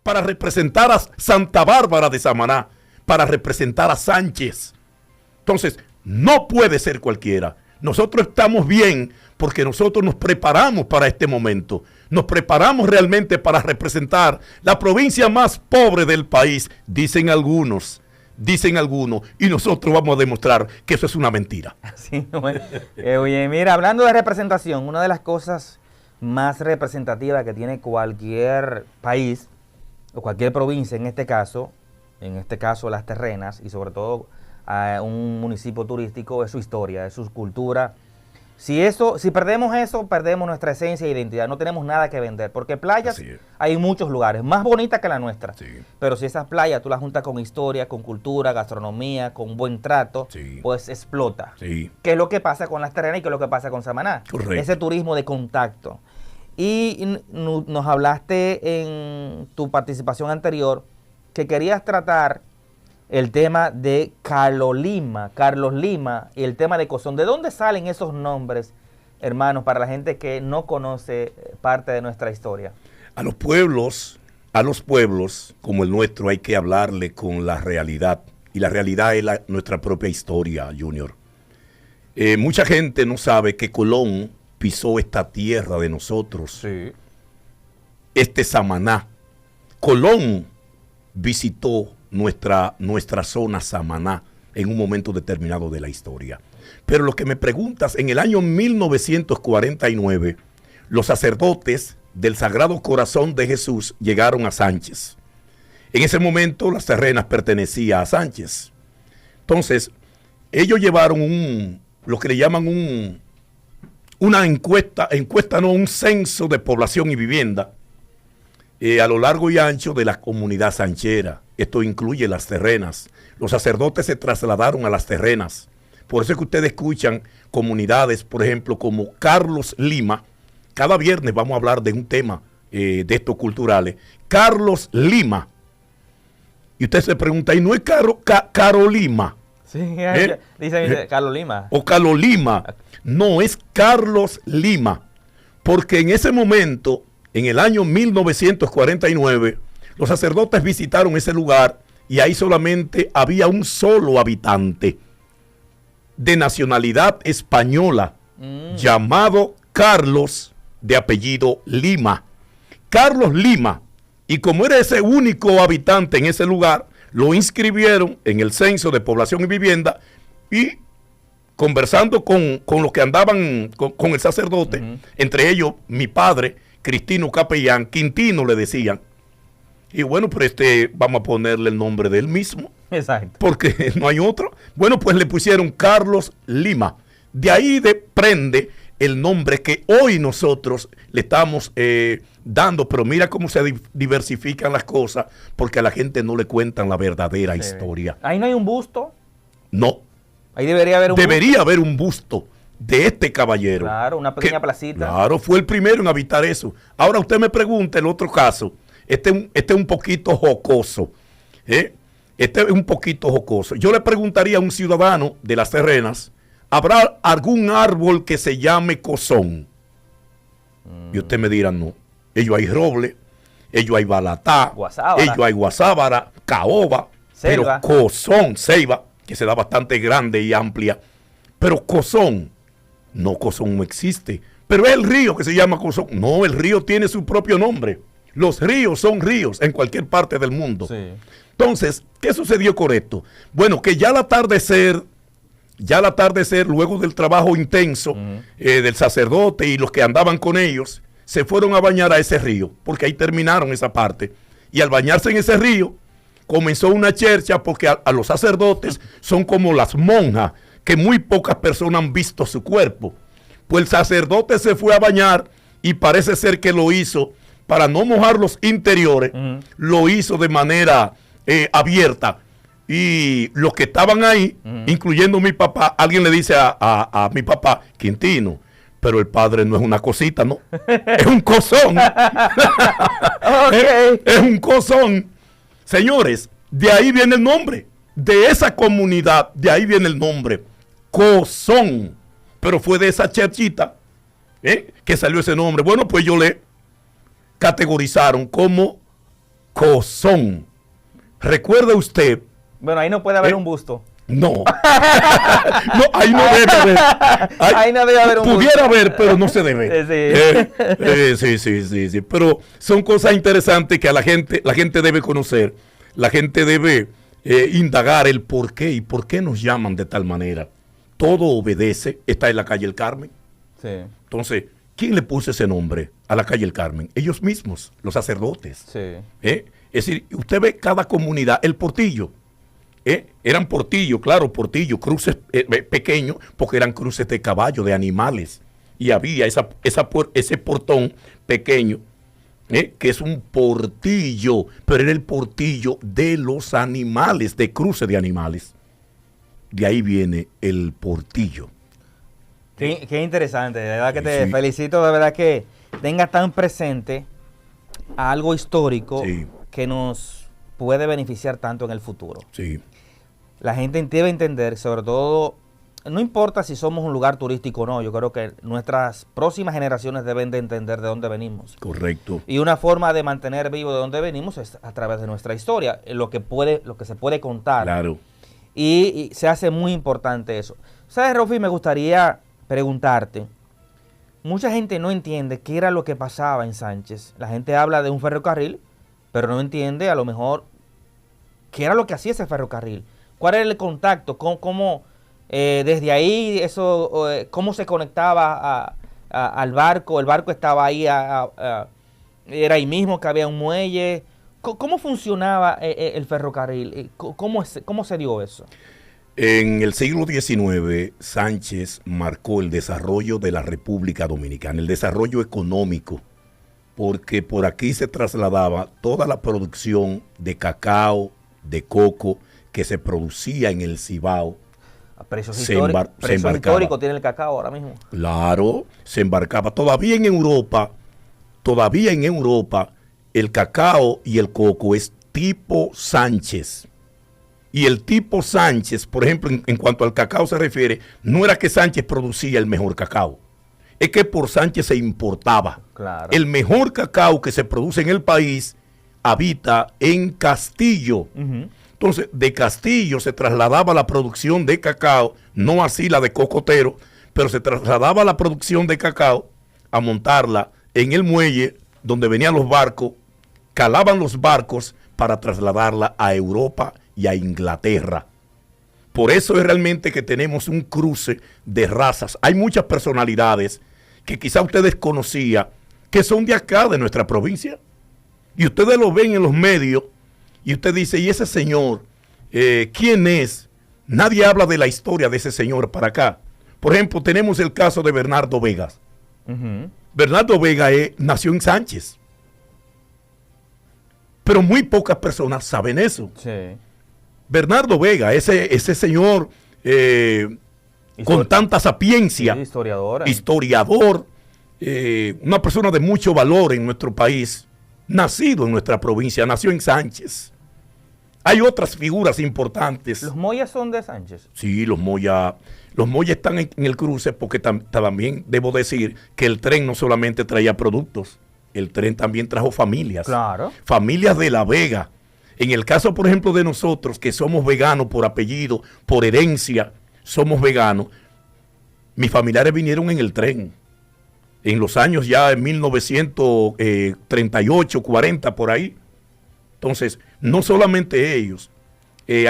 para representar a Santa Bárbara de Samaná, para representar a Sánchez. Entonces, no puede ser cualquiera. Nosotros estamos bien porque nosotros nos preparamos para este momento. Nos preparamos realmente para representar la provincia más pobre del país, dicen algunos, y nosotros vamos a demostrar que eso es una mentira. Sí, bueno. Oye, mira, hablando de representación, una de las cosas más representativas que tiene cualquier país, o cualquier provincia en este caso Las Terrenas, y sobre todo un municipio turístico, es su historia, es su cultura. Si perdemos eso, perdemos nuestra esencia e identidad. No tenemos nada que vender, porque playas hay en muchos lugares, más bonitas que la nuestra. Sí. Pero si esas playas tú las juntas con historia, con cultura, gastronomía, con buen trato, pues explota. Sí. ¿Qué es lo que pasa con Las Terrenas y qué es lo que pasa con Samaná? Correcto. Ese turismo de contacto. Y nos hablaste en tu participación anterior que querías tratar el tema de Carlos Lima y el tema de Cozón. ¿De dónde salen esos nombres, hermanos, para la gente que no conoce parte de nuestra historia? A los pueblos como el nuestro hay que hablarle con la realidad. Y la realidad es nuestra propia historia, Junior. Mucha gente no sabe que Colón pisó esta tierra de nosotros. Sí. Este Samaná. Colón visitó nuestra zona Samaná en un momento determinado de la historia. Pero lo que me preguntas, en el año 1949, los sacerdotes del Sagrado Corazón de Jesús llegaron a Sánchez. En ese momento Las Terrenas pertenecía a Sánchez. Entonces, ellos llevaron lo que le llaman una un censo de población y vivienda a lo largo y ancho de la comunidad sanchera. Esto incluye Las Terrenas. Los sacerdotes se trasladaron a Las Terrenas. Por eso es que ustedes escuchan comunidades, por ejemplo, como Carlos Lima. Cada viernes vamos a hablar de un tema de estos culturales. Carlos Lima. Y usted se pregunta, ¿y no es Carolima? Sí, dice Carlos Lima. O Carlos Lima. No, es Carlos Lima. Porque en ese momento, en el año 1949, los sacerdotes visitaron ese lugar y ahí solamente había un solo habitante de nacionalidad española llamado Carlos, de apellido Lima. Carlos Lima. Y como era ese único habitante en ese lugar, lo inscribieron en el censo de población y vivienda y conversando con los que andaban con el sacerdote, entre ellos mi padre, Cristino Capellán, Quintino le decían. Y bueno, pero vamos a ponerle el nombre de él mismo. Exacto. Porque no hay otro. Bueno, pues le pusieron Carlos Lima. De ahí prende el nombre que hoy nosotros le estamos dando. Pero mira cómo se diversifican las cosas, porque a la gente no le cuentan la verdadera historia. ¿Ahí no hay un busto? No. Ahí debería haber haber un busto de este caballero. Claro, una pequeña placita. Claro, fue el primero en habitar eso. Ahora usted me pregunta el otro caso. Este es un poquito jocoso. Este es un poquito jocoso. Yo le preguntaría a un ciudadano de Las Terrenas, ¿habrá algún árbol que se llame cozón? Y usted me dirá, no. Ellos hay roble, ellos hay balatá, ellos hay guasábara, caoba, pero cozón, ceiba, que se da bastante grande y amplia. Pero cozón no existe. Pero es el río que se llama Cozón. No, el río tiene su propio nombre. Los ríos son ríos en cualquier parte del mundo. Sí. Entonces, ¿qué sucedió con esto? Bueno, que ya al atardecer, luego del trabajo intenso del sacerdote y los que andaban con ellos, se fueron a bañar a ese río, porque ahí terminaron esa parte. Y al bañarse en ese río, comenzó una chercha, porque a los sacerdotes son como las monjas, que muy pocas personas han visto su cuerpo. Pues el sacerdote se fue a bañar y parece ser que lo hizo para no mojar los interiores, lo hizo de manera abierta. Y los que estaban ahí, incluyendo mi papá, alguien le dice a mi papá, Quintino, pero el padre no es una cosita, ¿no? Es un cozón. Es un cozón. Señores, de ahí viene el nombre. De esa comunidad, de ahí viene el nombre. Cozón. Pero fue de esa cherchita que salió ese nombre. Bueno, pues yo le categorizaron como Cozón. ¿Recuerda usted? Bueno, ahí no puede haber un busto. No. No, ahí no debe haber. Ahí no debe haber un pudiera haber, pero no se debe. Sí. Pero son cosas interesantes que a la gente debe conocer. La gente debe indagar el por qué y por qué nos llaman de tal manera. Todo obedece. Está en la calle El Carmen. Sí. Entonces, ¿quién le puso ese nombre a la calle El Carmen? Ellos mismos, los sacerdotes. Sí. Es decir, usted ve cada comunidad, el Portillo. Eran portillos, claro, portillos, cruces pequeños, porque eran cruces de caballo, de animales. Y había ese portón pequeño, que es un portillo, pero era el portillo de los animales, de cruces de animales. De ahí viene el portillo. Qué interesante, de verdad que te Sí. felicito, de verdad que tengas tan presente algo histórico Sí. que nos puede beneficiar tanto en el futuro. Sí, La gente debe entender, sobre todo, no importa si somos un lugar turístico o no, yo creo que nuestras próximas generaciones deben de entender de dónde venimos. correcto. Y una forma de mantener vivo de dónde venimos es a través de nuestra historia, lo que se puede contar. Claro. Y se hace muy importante eso. ¿Sabes, Rofi? Me gustaría preguntarte, mucha gente no entiende qué era lo que pasaba en Sánchez. La gente habla de un ferrocarril, pero no entiende a lo mejor qué era lo que hacía ese ferrocarril. ¿Cuál era el contacto? ¿Cómo desde ahí eso, cómo se conectaba al barco? ¿El barco estaba ahí, era ahí mismo que había un muelle? ¿Cómo funcionaba el ferrocarril? ¿Cómo se dio eso? En el siglo XIX, Sánchez marcó el desarrollo de la República Dominicana, el desarrollo económico, porque por aquí se trasladaba toda la producción de cacao, de coco, que se producía en el Cibao. Precios Se históricos embarcaba. tiene el cacao ahora mismo. Claro, se embarcaba. Todavía en Europa, el cacao y el coco es tipo Sánchez. Y el tipo Sánchez, por ejemplo, en cuanto al cacao se refiere, no era que Sánchez producía el mejor cacao. Es que por Sánchez se importaba. Claro. El mejor cacao que se produce en el país habita en Castillo. Ujú. Entonces, de Castillo se trasladaba la producción de cacao, no así la de cocotero, pero se trasladaba la producción de cacao a montarla en el muelle donde venían los barcos, calaban los barcos para trasladarla a Europa y a Inglaterra. Por eso es realmente que tenemos un cruce de razas. Hay muchas personalidades que quizá ustedes conocían, que son de acá, de nuestra provincia, y ustedes lo ven en los medios, y usted dice, ¿y ese señor quién es? Nadie habla de la historia de ese señor para acá. Por ejemplo, tenemos el caso de Bernardo Vegas. Ujú. Bernardo Vega nació en Sánchez, pero muy pocas personas saben eso. Sí. Bernardo Vega, ese señor con tanta sapiencia, Sí, historiadora. historiador, una persona de mucho valor en nuestro país, nacido en nuestra provincia, nació en Sánchez. Hay otras figuras importantes. ¿Los Moyas son de Sánchez? Sí, los Moya están en el cruce porque también debo decir que el tren no solamente traía productos, el tren también trajo familias. Claro. Familias de La Vega. En el caso, por ejemplo, de nosotros que somos veganos por apellido, por herencia, somos veganos, mis familiares vinieron en el tren. En los años ya en 1938, 40, por ahí. Entonces, no solamente ellos, hay